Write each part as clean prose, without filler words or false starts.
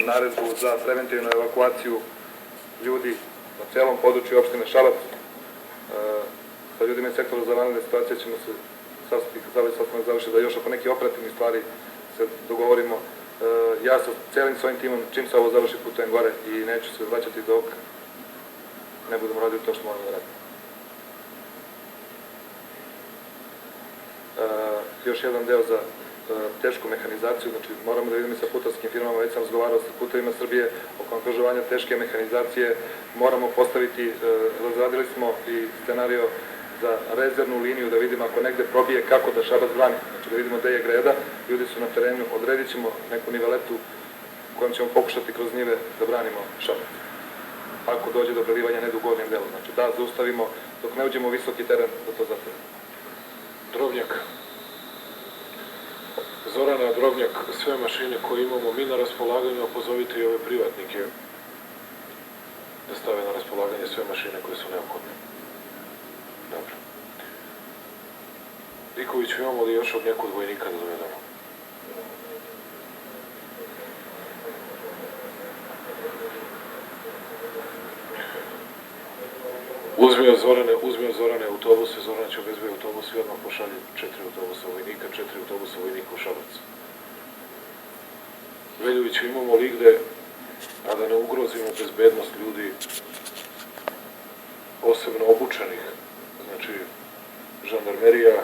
naredbu za preventivnu evakuaciju ljudi na celom području opštine Šabac. Sa ljudima iz sektora za vanredne situacije ćemo se sastati kad ovaj sastanak završi da još oko nekih operativnih stvari se dogovorimo. Ja sa celim svojim timom, čim se ovo završi, putujem gore i neću se vraćati dok ne budemo radili to što moramo da radimo. Još jedan deo za tešku mehanizaciju, znači moramo da vidimo i sa putarskim firmama, već sam razgovarao sa Putevima Srbije oko angažovanja teške mehanizacije, moramo postaviti, razradili smo i scenario za rezervnu liniju, da vidimo ako negde probije kako da Šabac brani, znači da vidimo gde je greda, ljudi su na terenu, odredit ćemo neku niveletu kojom ćemo pokušati kroz njive da branimo Šabac. Ako dođe do prelivanja ne do gornjem delu, znači da zaustavimo dok ne uđemo u visoki teren da to zatvorimo. Drobnjak. Zorana, Drobnjak, sve mašine koje imamo mi na raspolaganju, a pozovite i ove privatnike da stave na raspolaganje sve mašine koje su neophodne. Dobro. Vikoviću, imamo li još od nekog vojnika da dovedemo? Uzmio Zorane autobuse, Zorana će obezbedi autobus i odmah pošalje 4 autobusa vojnika, 4 autobusa vojnika u Šabac. Veljoviću, imamo li gde, a da ne ugrozimo bezbednost ljudi posebno obučenih, znači žandarmerija,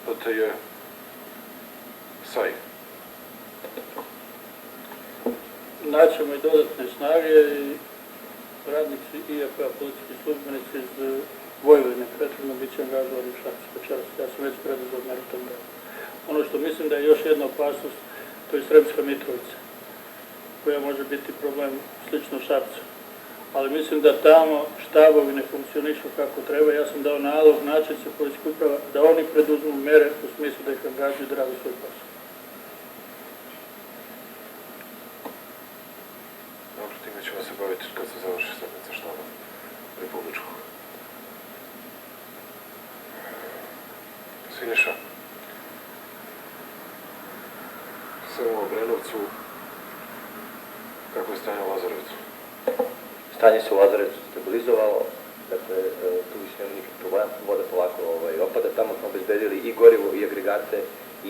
PTJ, SAJ. Naćemo i dodatne snage i radnici IAP-a, policijski službenici iz Vojvodine, prethodno bit će angažovani u Šapcu večeras. Ja sam već preduzeo meru toga. Ono što mislim da je još jedna opasnost, to je Sremska Mitrovica, koja može biti problem slično Šapcu. Ali mislim da tamo štabovi ne funkcionišu kako treba. Ja sam dao nalog načelnici policijskih uprava da oni preduzmu mere u smislu da ih angažuju da rade svoj posao. Dobro, time ćemo se baviti kad se završi sednica štaba republičkog. Siniša. Samo u Obrenovcu. Kako je stanje u Lazarevcu? Stanje se u Lazarevcu stabilizovalo, dakle, tu više nema nikakvih problema, voda polako opada. Tamo smo obezbedili i gorivo, i agregate,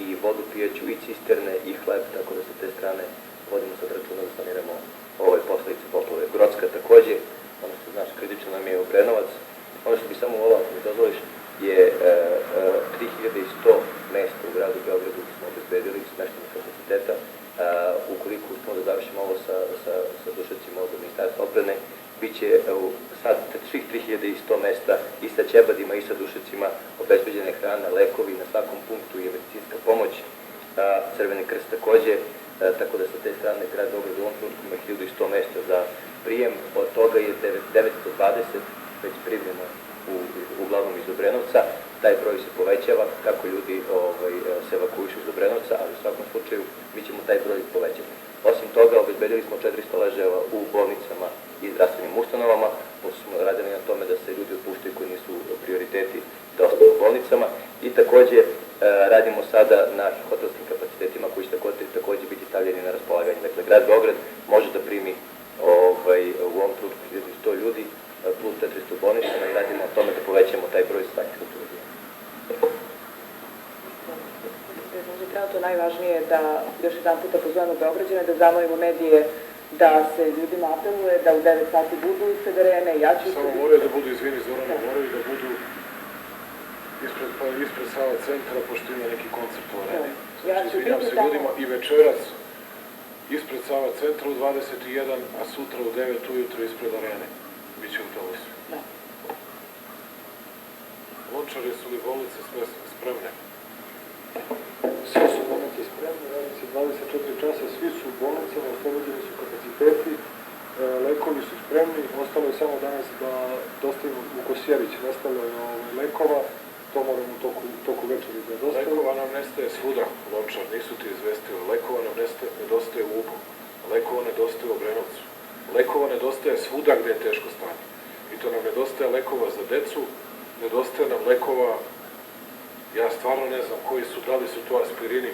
i vodu pijeću, i cisterne, i hleb, tako da sa te strane vodimo sad računa da saniramo posledice poplave. Grocka takođe, ono što znaš, kritično nam je Obrenovac. Ono što bi samo volao, ako mi dozvoliš, je 3100 mesta u gradu Beogradu smo obezbedili smeštenih kapaciteta. Ukoliko uspemo da završimo ovo sa dušacima od Ministarstva odbrane, bit će sad svih 3100 mesta i sa ćebadima i sa dušacima obezbeđene hrana, lekovi, na svakom punktu je medicinska pomoć, Crveni krst takođe, tako da sa te strane grad Beograd u ovom trenutku ima 1100 mesta za prijem, od toga je 920 već primljeno uglavnom iz Obrenovca. Taj broj se povećava kako ljudi se evakuišu iz Obrenovca, ali u svakom slučaju mi ćemo taj broj povećati. Osim toga, obezbedili smo 400 ležajeva u bolnicama i zdravstvenim ustanovama, pošto smo radili na tome da se ljudi otpuštaju koji nisu prioriteti da ostanu u bolnicama i takođe radimo sada na hotelskim kapacitetima koji će takođe biti stavljeni na raspolaganje. Dakle, grad Beograd može da primi u ovom trenutku 1100 ljudi plus 400 bolnicama i radimo o tome da povećamo taj broj svakih ljudi. Možda trenutno najvažnije je da još jedan puta pozovemo Beograđane, da zamolimo medije da se ljudima apeluje, da u 9 sati budu ispred arene. Samo moraju da budu, izvini Zorana, moraju da budu ispred Sava centra, pošto ima neki koncert u areni. Znači, izvinjam se ljudima i večeras ispred Sava centra u 21, a sutra u 9 ujutro ispred arene. Biće autobus. Lončare su li bolnice spremne? Sve su bolnice spremne, radi se 24 časa, svi su u bolnicama, oslobođeni su kapaciteti, lekovi su spremni, ostalo je samo danas da dostavimo Vukosjerić, nastavljaju lekova, to moramo u toku večeri da dostavimo. Lekova nam nestaje svuda, Lončar, nisu ti izvestili, lekova nam nedostaje u Ubu, lekova nedostaje u Obrenovcu, lekova nedostaje svuda gde je teško stanje. I to nam nedostaje lekova za decu, nedostaje nam lekova, ja stvarno ne znam koji su, da li su to aspirini,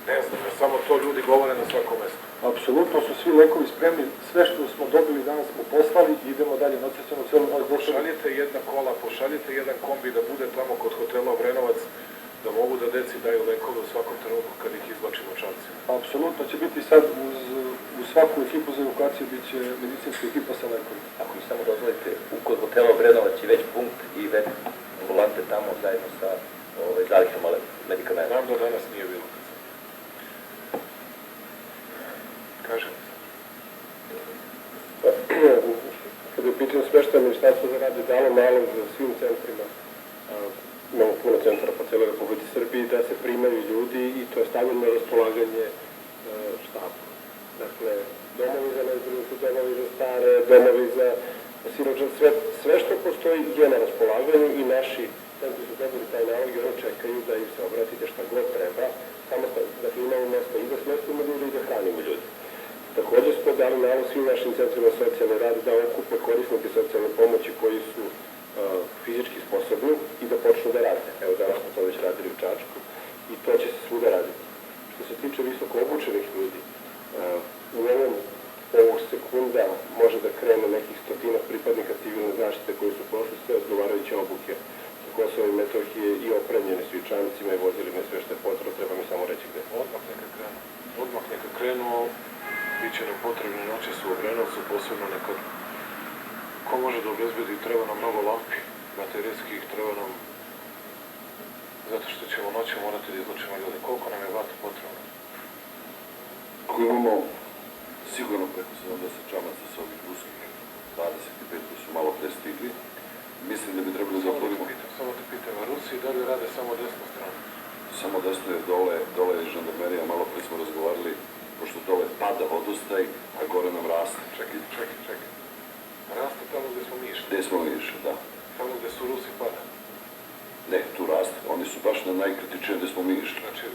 ne znam, samo to ljudi govore na svakom mestu. Apsolutno su svi lekovi spremni, sve što smo dobili danas smo poslali i idemo dalje, noći ćemo celu noć došli. Pošaljite jedna kola, pošaljite jedan kombi da bude tamo kod hotela Obrenovac, da mogu da deci daju lekove u svakom trenutku kad ih izvlačimo čamci. Apsolutno će biti sad u svaku ekipu za edukaciju bit će medicinska ekipa sa lekovima. Ako mi samo dozvolite, kod hotela Obrenovac je već punkt i već ambulante tamo zajedno sa zalihama medikamenta. Znam da danas nije bilo. Kažem. Kada je u pitanju smeštaja, Ministarstvo za rad je dalo nalog za svim centrima, imamo puno centara po celoj Republici Srbiji, da se primaju ljudi i to je stavljeno na raspolaganje štabu. Dakle, domovi za nezbrinutu, domovi za stare, domovi za siročan, sve što postoji je na raspolaganju i naši centri su dobili taj nalog i oni čekaju da im se obratite šta god treba. Samo dakle, imamo mjesto i da smestimo ljudi i da hranimo ljudi. Također smo dali nalog svim našim centrima socijalne rade da okupe korisnike socijalne pomoći koji su fizički sposobni i da počnu da rade. Evo danas smo to već radili u Čačku i to će se svuda raditi. Što se tiče visoko obučenih ljudi, ovog sekunda može da krene nekih 100 pripadnika civilne zaštite koji su prošli sve odgovarajuće obuke sa Kosova i Metohije i opremljeni su i čamcima i vozilima i sve što je potrebno, treba mi samo reći gde. Odmah neka krenu, bit će nam potrebne noćas u Obrenovcu, posebno nekad ko može da obezbedi, treba nam mnogo lampi baterijskih, treba nam zato što ćemo noću morati da izlučimo ljude. Koliko nam je vata potrebno? Ako imamo sigurno preko 70 čamaca sa ovih ruskih 25 koji su malo pre stigli, mislim da bi trebali da otvorimo. Samo te pitam, a Rusi i dalje rade samo desnu stranu? Samo desno je dole je žandarmerija, malo pre smo razgovarali, pošto dole pada vodostaj, a gore nam raste. Čekaj. Raste tamo gde smo mi išli? Gde smo mi išli, da. Tamo gde su Rusi pada? Ne, tu raste. Oni su baš na najkritičnije gde smo mi išli. Znači,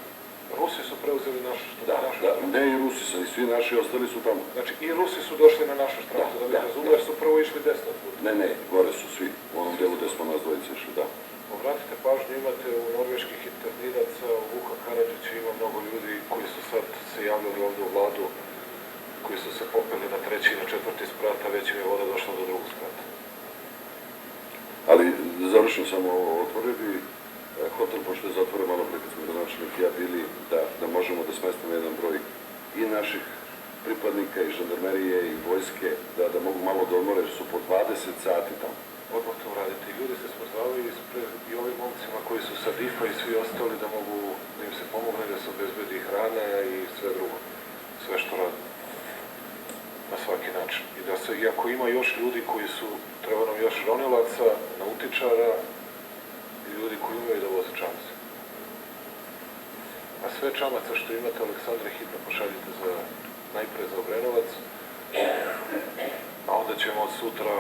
Rusi su preuzeli našu stranu? Da, ne i Rusi su, i svi naši ostali su tamo. Znači, i Rusi su došli na našu stranu, da mi razumiju, jer su prvo išli desno od puta. Ne, gore su svi, u onom delu gde smo nas dvojice išli, da. Obratite pažnju, imate u norveških interniraca, u Vuka Karadžića ima mnogo ljudi koji su sad se javljali ovdje u vladu, koji su se popeli na 3. i na 4. sprat, a već im je voda došla do 2. sprata. Ali završim samo ovo, otvorio bi hotel, pošto je zatvoren malo pre kad smo gradonačelnik i ja bili, da možemo da smestimo jedan broj i naših pripadnika i žandarmerije i vojske, da mogu malo da odmore, jer su po 20 sati tamo. Odmah to uradite. I ljudi se smrzavaju i ovim momcima koji su sa DIF-a i svi ostali da mogu da im se pomogne, da se obezbedi hrana i sve drugo. Sve što rade. Na svaki način. I da se, iako ima još ljudi koji su, treba nam još ronilaca, nautičara i ljudi koji umeju da voze čamce. A sve čamaca što imate, Aleksandre, hitno pošaljite najpre za Obrenovac, a onda ćemo od sutra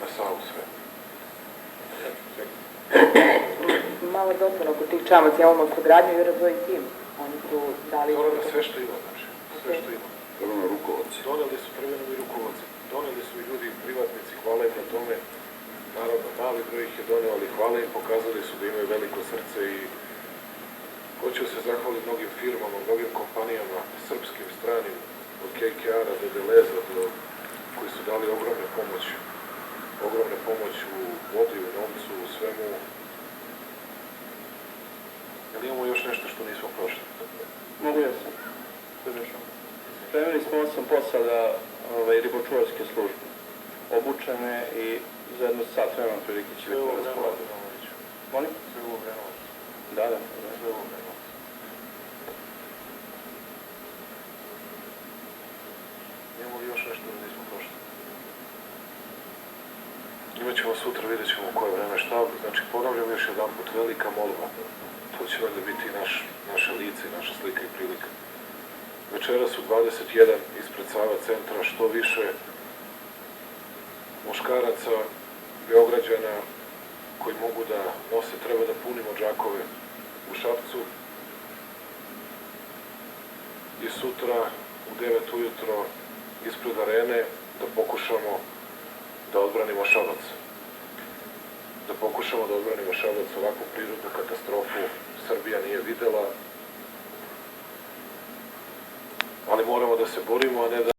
na Savu sve. Malo dopuna oko tih čamaca, imamo mostogradnju i razvoj tim. Oni su dali... Dobro, sve što ima, znači. Sve što ima. Treba na rukovodci. Doneli su prvenom i rukovodci. Doneli su i ljudi privatnici, hvala im na tome. Naravno, mali broj ih je doneo, ali hvala im, pokazali su da imaju veliko srce i hoću se zahvaliti mnogim firmama, mnogim kompanijama, srpskim, stranim, od KKR-a do Deleza, koji su dali ogromne pomoć u vodi, u novcu, u svemu. Ali imamo još nešto što nismo prošli. Mogu ja sam. Spremili smo 8 posada ribočuvarske službe, obučene i za jedno sat vremena prilike će biti na raspolaganju. Molim? Sve u Obrenovac. Da. Sve u Obrenovac. Imamo li još nešto da nismo prošli? Imaćemo sutra, vidjet ćemo u koje vreme šta. Znači, ponavljam još jedan put, velika molba. To će valjda biti naše lice, naša slika i prilika. Večeras u 21 ispred Sava centra što više muškaraca, Beograđana koji mogu da nose, treba da punimo džakove u Šapcu i sutra u 9 ujutro ispred arene da pokušamo da odbranimo Šabac. Da pokušamo da odbranimo Šabac, ovakvu prirodnu katastrofu Srbija nije videla. ali moramo da se borimo, a ne da